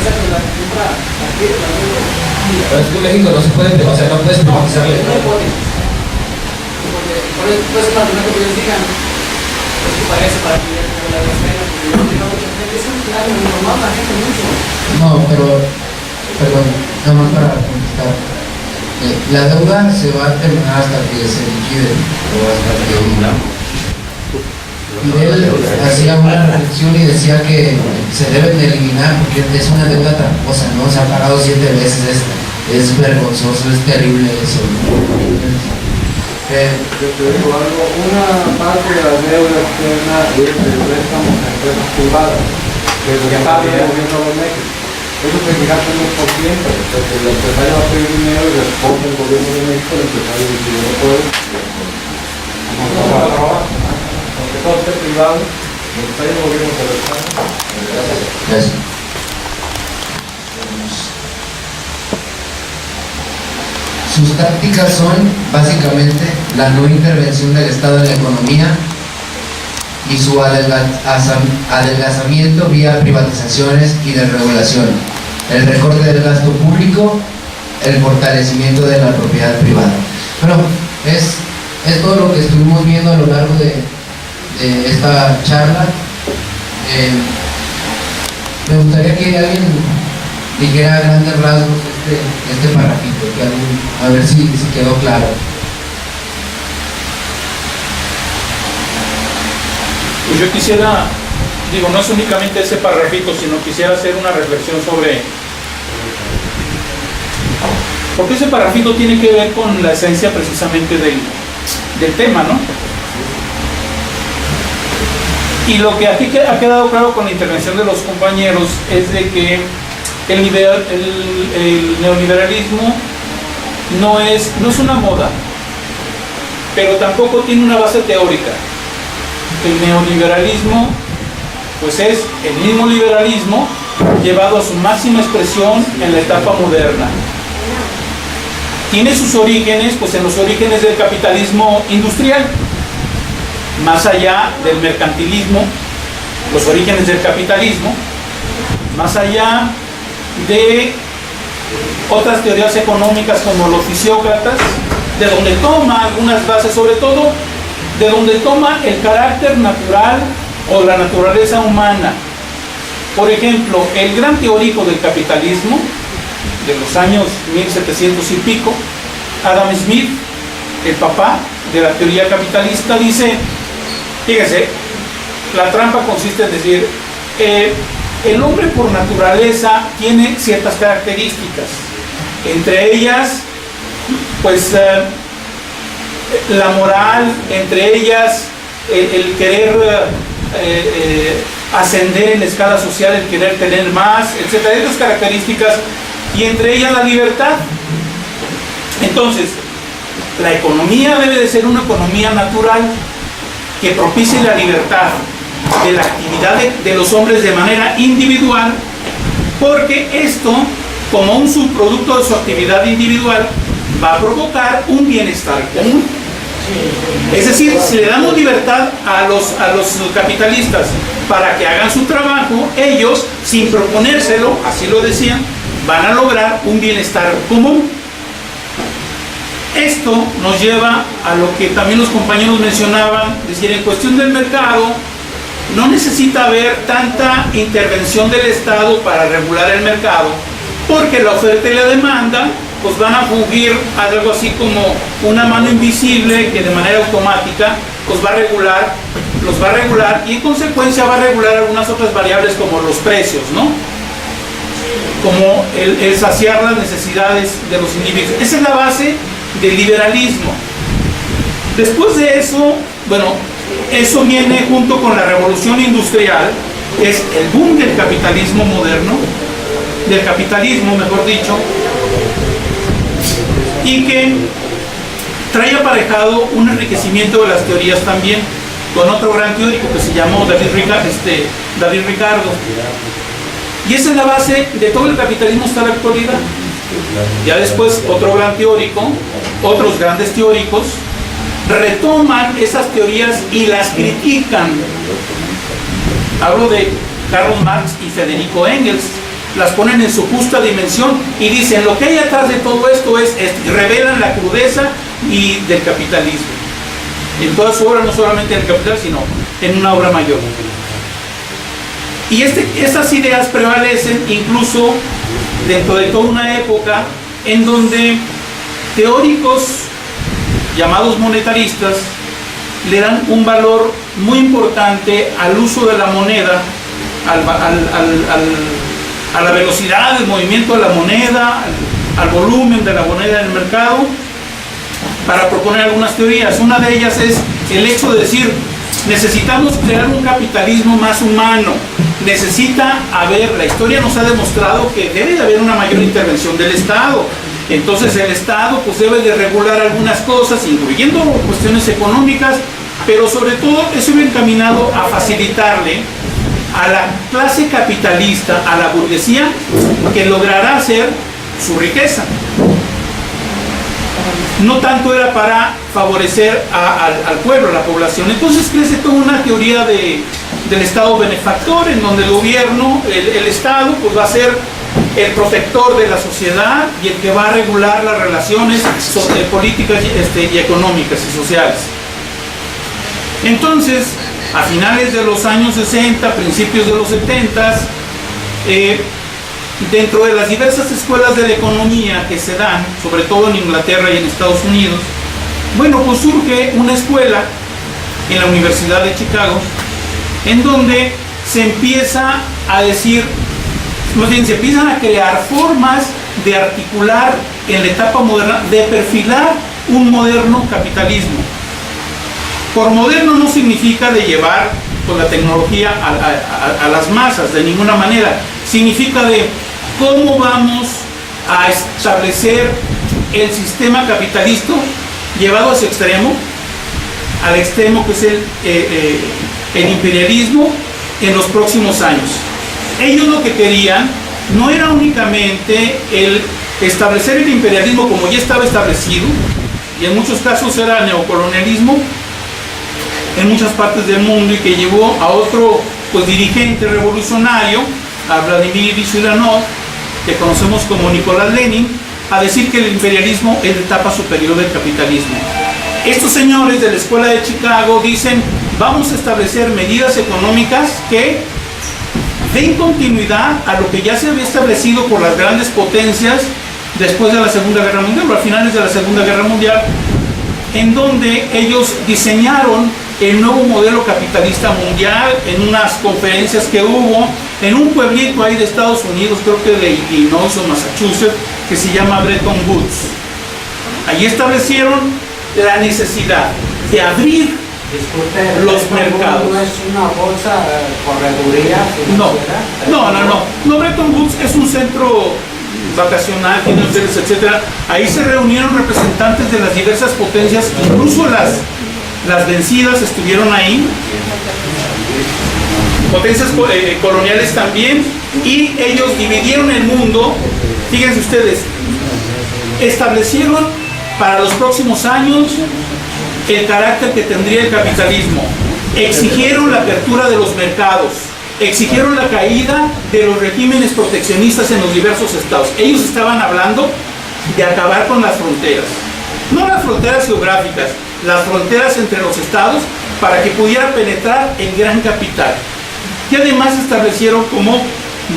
exacto, la compra adquiere la deuda. Pero es que en México no se puede, o sea, no puedes privatizarle. No puede. Porque por eso es un argumento que ellos digan, es que para eso, para que la despegue, porque yo digo mucha gente, es un plan normal, la gente mucho. No, pero, perdón, nada más para contestar. La deuda se va a terminar hasta que se liquide o hasta que Fidel hacía una reflexión y decía que se deben de eliminar porque es una deuda tramposa, ¿no? Se ha pagado 7 veces, es vergonzoso, es terrible eso, ¿no? Yo te digo algo, una parte de la deuda externa es el préstamo a empresas privadas, que es lo que está bien el gobierno de México. Eso se fija en un por ciento, porque el empresario va a pedir dinero y responde el gobierno de México, el empresario dice yo no puedo, aunque todo esté privado, el empresario del gobierno se responde. Gracias. Sus tácticas son básicamente la no intervención del Estado en la economía y su adelgazamiento vía privatizaciones y desregulación, el recorte del gasto público, el fortalecimiento de la propiedad privada. Bueno, es todo lo que estuvimos viendo a lo largo de esta charla. Me gustaría que alguien dijera a grandes rasgos este parrafito, a ver si quedó claro. Pues yo quisiera, digo, no es únicamente ese parrafito, sino quisiera hacer una reflexión sobre, porque ese parrafito tiene que ver con la esencia precisamente del tema, ¿no? Y lo que aquí ha quedado claro con la intervención de los compañeros es de que el neoliberalismo no es una moda, pero tampoco tiene una base teórica. El neoliberalismo pues es el mismo liberalismo llevado a su máxima expresión en la etapa moderna. Tiene sus orígenes pues en los orígenes del capitalismo industrial, más allá del mercantilismo, los orígenes del capitalismo, más allá de otras teorías económicas como los fisiócratas, de donde toma algunas bases, sobre todo de donde toma el carácter natural o la naturaleza humana. Por ejemplo, el gran teórico del capitalismo de los años 1700 y pico, Adam Smith, el papá de la teoría capitalista, dice, fíjese, la trampa consiste en decir, el hombre por naturaleza tiene ciertas características, entre ellas, pues, la moral, entre ellas, el querer ascender en la escala social, el querer tener más, etcétera, esas características, y entre ellas la libertad. Entonces, la economía debe de ser una economía natural que propicie la libertad de la actividad de los hombres de manera individual, porque esto, como un subproducto de su actividad individual, va a provocar un bienestar común. Es decir, si le damos libertad a los capitalistas para que hagan su trabajo, ellos, sin proponérselo, así lo decían, van a lograr un bienestar común. Esto nos lleva a lo que también los compañeros mencionaban, es decir, en cuestión del mercado, no necesita haber tanta intervención del Estado para regular el mercado, porque la oferta y la demanda pues van a fungir algo así como una mano invisible que de manera automática pues los va a regular y en consecuencia va a regular algunas otras variables como los precios, ¿no? Como el saciar las necesidades de los individuos. Esa es la base del liberalismo. Después de eso, bueno, eso viene junto con la revolución industrial, que es el boom del capitalismo moderno, del capitalismo, mejor dicho, y que trae aparejado un enriquecimiento de las teorías también, con otro gran teórico que se llamó David Ricardo. Y esa es la base de todo el capitalismo hasta la actualidad. Ya después otro gran teórico, otros grandes teóricos, retoman esas teorías y las critican. Hablo de Karl Marx y Federico Engels, las ponen en su justa dimensión y dicen lo que hay atrás de todo esto es revelan la crudeza y del capitalismo. En toda su obra, no solamente en el Capital, sino en una obra mayor. Y estas ideas prevalecen incluso dentro de toda una época en donde teóricos llamados monetaristas le dan un valor muy importante al uso de la moneda, a la velocidad del movimiento de la moneda, al volumen de la moneda en el mercado, para proponer algunas teorías. Una de ellas es el hecho de decir, necesitamos crear un capitalismo más humano. Necesita haber, la historia nos ha demostrado que debe de haber una mayor intervención del Estado. Entonces el Estado pues debe de regular algunas cosas, incluyendo cuestiones económicas, pero sobre todo eso va encaminado a facilitarle a la clase capitalista, a la burguesía, que logrará hacer su riqueza. No tanto era para favorecer al pueblo, a la población. Entonces crece toda una teoría del Estado benefactor, en donde el gobierno, el Estado, pues va a ser el protector de la sociedad y el que va a regular las relaciones políticas y económicas y sociales. Entonces, a finales de los años 60, principios de los 70, dentro de las diversas escuelas de la economía que se dan, sobre todo en Inglaterra y en Estados Unidos, bueno, pues surge una escuela en la Universidad de Chicago, en donde se empieza a decir, más bien se empiezan a crear formas de articular en la etapa moderna, de perfilar un moderno capitalismo. Por moderno no significa de llevar pues, la tecnología a las masas, de ninguna manera. Significa de cómo vamos a establecer el sistema capitalista llevado a su extremo, al extremo que es el imperialismo en los próximos años. Ellos lo que querían no era únicamente el establecer el imperialismo como ya estaba establecido, y en muchos casos era neocolonialismo en muchas partes del mundo, y que llevó a otro pues, dirigente revolucionario, a Vladimir Ilich Ulyanov, que conocemos como Nicolás Lenin, a decir que el imperialismo es la etapa superior del capitalismo. Estos señores de la Escuela de Chicago dicen, vamos a establecer medidas económicas que den continuidad a lo que ya se había establecido por las grandes potencias después de la Segunda Guerra Mundial, o a finales de la Segunda Guerra Mundial, en donde ellos diseñaron el nuevo modelo capitalista mundial en unas conferencias que hubo en un pueblito ahí de Estados Unidos, creo que de Illinois o Massachusetts, que se llama Bretton Woods. Allí establecieron la necesidad de abrir Disculpe, los mercados. ¿No es una bolsa correduría financiera? No, Bretton Woods es un centro vacacional, tiene hoteles, etcétera. Ahí se reunieron representantes de las diversas potencias, incluso las vencidas estuvieron ahí, potencias coloniales también, y ellos dividieron el mundo. Fíjense ustedes, establecieron para los próximos años el carácter que tendría el capitalismo, exigieron la apertura de los mercados, exigieron la caída de los regímenes proteccionistas en los diversos estados. Ellos estaban hablando de acabar con las fronteras, no las fronteras geográficas, las fronteras entre los estados, para que pudiera penetrar el gran capital. Y además establecieron como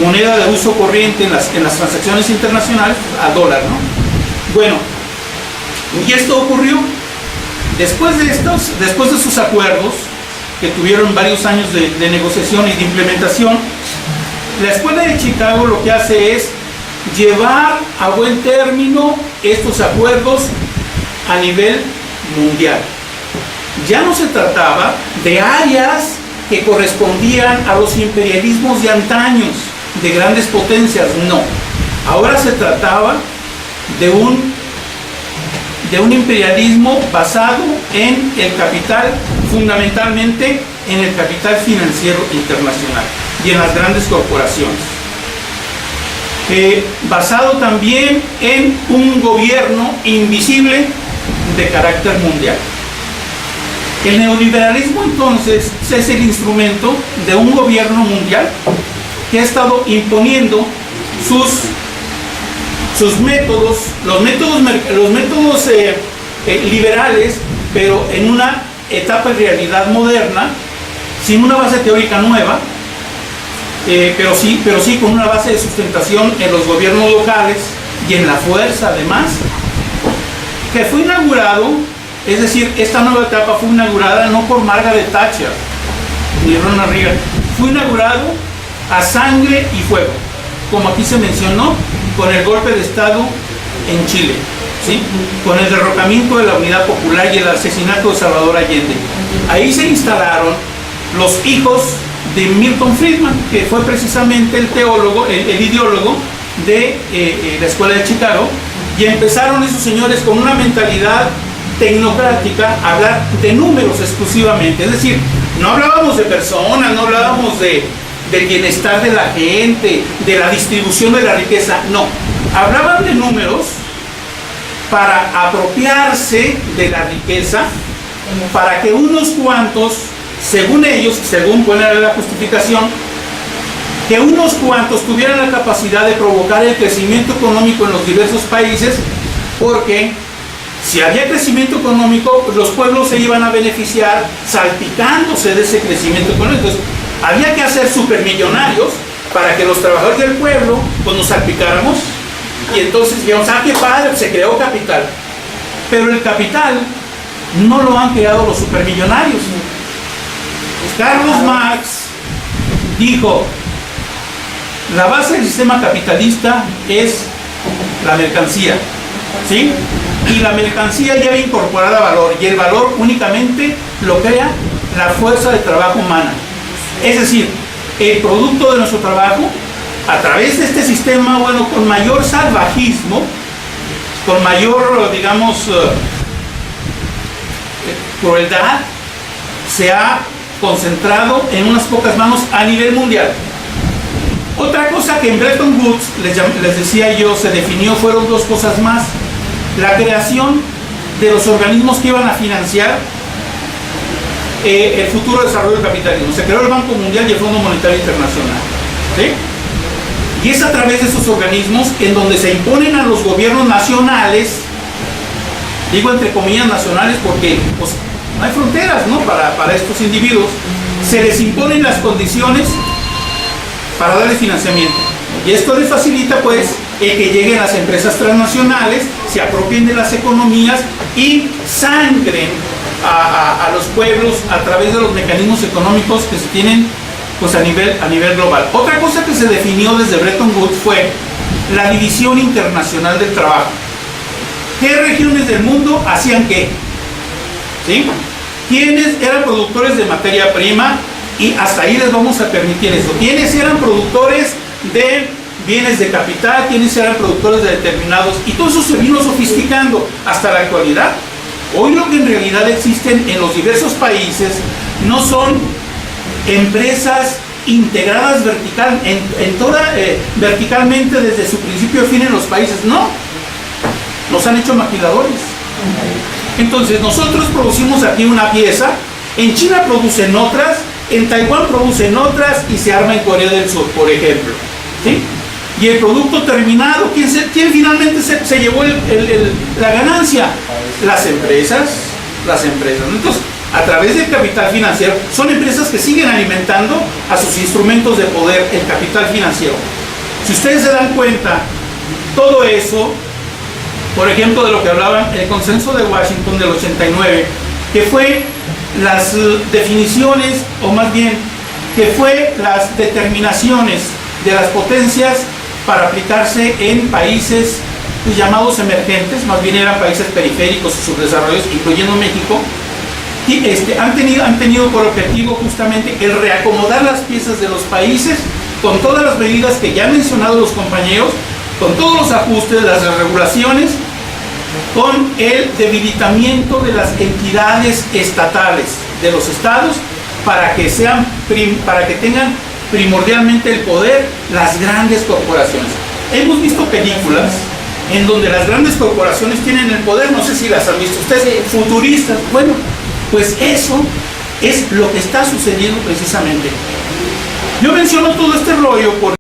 moneda de uso corriente en las transacciones internacionales al dólar, ¿no? Bueno, y esto ocurrió después de sus acuerdos, que tuvieron varios años de negociación y de implementación. La Escuela de Chicago lo que hace es llevar a buen término estos acuerdos a nivel mundial. Ya no se trataba de áreas que correspondían a los imperialismos de antaños, de grandes potencias, no. Ahora se trataba de un imperialismo basado en el capital, fundamentalmente en el capital financiero internacional y en las grandes corporaciones. Basado también en un gobierno invisible de carácter mundial. El neoliberalismo entonces es el instrumento de un gobierno mundial que ha estado imponiendo sus métodos, los métodos liberales, pero en una etapa de realidad moderna, sin una base teórica nueva, pero sí con una base de sustentación en los gobiernos locales y en la fuerza además, que fue inaugurado, es decir, esta nueva etapa fue inaugurada no por Margaret Thatcher ni Ronald Reagan, fue inaugurado a sangre y fuego, como aquí se mencionó, con el golpe de Estado en Chile, ¿sí? Con el derrocamiento de la Unidad Popular y el asesinato de Salvador Allende. Ahí se instalaron los hijos de Milton Friedman, que fue precisamente el teólogo, el ideólogo de la Escuela de Chicago, y empezaron esos señores con una mentalidad tecnocrática a hablar de números exclusivamente, es decir, no hablábamos de personas, no hablábamos del bienestar de la gente, de la distribución de la riqueza, no, hablaban de números para apropiarse de la riqueza, para que unos cuantos, según ellos, según cuál era la justificación, que unos cuantos tuvieran la capacidad de provocar el crecimiento económico en los diversos países, porque si había crecimiento económico, pues los pueblos se iban a beneficiar salpicándose de ese crecimiento económico. Entonces, había que hacer supermillonarios para que los trabajadores del pueblo pues nos salpicáramos, y entonces digamos, qué padre, se creó capital. Pero el capital no lo han creado los supermillonarios. Carlos Marx dijo, la base del sistema capitalista es la mercancía, ¿sí? Y la mercancía lleva incorporada valor, y el valor únicamente lo crea la fuerza de trabajo humana. Es decir, el producto de nuestro trabajo, a través de este sistema, bueno, con mayor salvajismo, con mayor, digamos, crueldad, se ha concentrado en unas pocas manos a nivel mundial. Otra cosa que en Bretton Woods, les decía yo, se definió, fueron dos cosas más: la creación de los organismos que iban a financiar el futuro desarrollo del capitalismo. Se creó el Banco Mundial y el Fondo Monetario Internacional, ¿sí? Y es a través de esos organismos en donde se imponen a los gobiernos nacionales, digo entre comillas nacionales porque pues, no hay fronteras, ¿no? Para estos individuos, se les imponen las condiciones para darles financiamiento. Y esto les facilita pues el que lleguen las empresas transnacionales, se apropien de las economías y sangren a los pueblos a través de los mecanismos económicos que se tienen pues a nivel global. Otra cosa que se definió desde Bretton Woods fue la división internacional del trabajo. ¿Qué regiones del mundo hacían qué? ¿Sí? ¿Quiénes eran productores de materia prima? Y hasta ahí les vamos a permitir eso. ¿Quiénes eran productores de bienes de capital? ¿Quiénes eran productores de determinados? Y todo eso se vino sofisticando hasta la actualidad. Hoy lo que en realidad existen en los diversos países no son empresas integradas verticalmente desde su principio a fin en los países, no. Nos han hecho maquiladores. Entonces nosotros producimos aquí una pieza, en China producen otras, en Taiwán producen otras y se arma en Corea del Sur, por ejemplo, ¿sí? Y el producto terminado, ¿quién finalmente se llevó la ganancia? Las empresas. Entonces, a través del capital financiero, son empresas que siguen alimentando a sus instrumentos de poder, el capital financiero. Si ustedes se dan cuenta, todo eso, por ejemplo, de lo que hablaban, el consenso de Washington del 89, que fue las definiciones, o más bien, que fue las determinaciones de las potencias para aplicarse en países pues, llamados emergentes, más bien eran países periféricos y subdesarrollados, incluyendo México, y han tenido por objetivo justamente el reacomodar las piezas de los países con todas las medidas que ya han mencionado los compañeros, con todos los ajustes, las regulaciones, con el debilitamiento de las entidades estatales de los estados para que tengan primordialmente el poder las grandes corporaciones. Hemos visto películas en donde las grandes corporaciones tienen el poder, no sé si las han visto ustedes, futuristas. Bueno, pues eso es lo que está sucediendo precisamente. Yo menciono todo este rollo porque